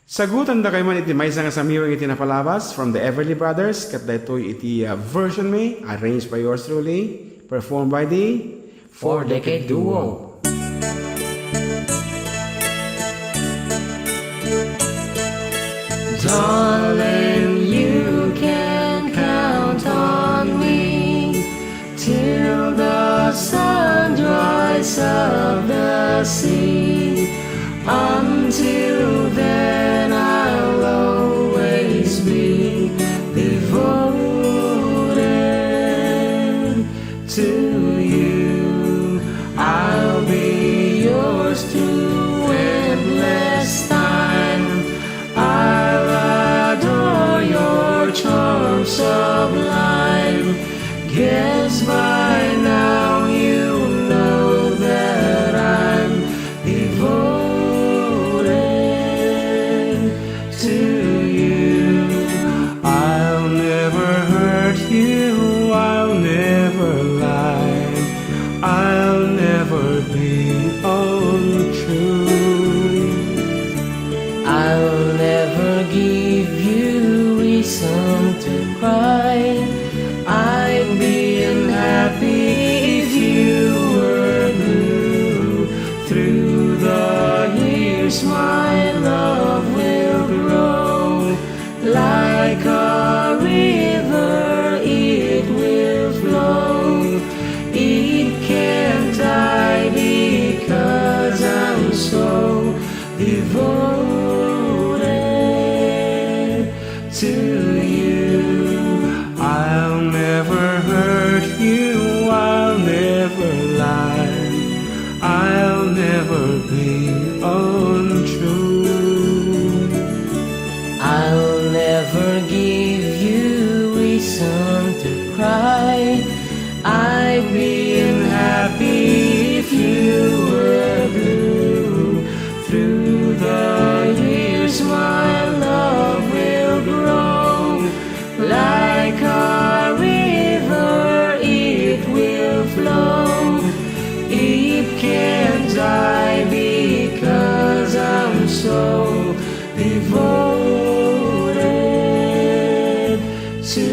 Sagutan da kay man iti maysa nga samiwang iti napalabas from the Everly Brothers kat daytoy iti version may arranged by yours truly, performed by the Four-decade duo. Darling, you can count on me till the sun dries up the sea. Until then I'll always be devoted to you. I'll be yours to endless time. I'll adore your charm sublime. Guess by now you know that I'm devoted to you. I'll never hurt you, I'll never lie, I'll never be untrue. I'll never give you reason to cry. I'd be unhappy if you were blue. Through the years my love will grow. Like a river it will flow. It can't die because I'm so devoted to you. I'll never hurt you, I'll never lie, I'll never be untrue. I'll never give you reason to cry. I'd be unhappy if you were blue. Through the years my love will grow. Like a river it will flow. It can't die because I'm so devoted to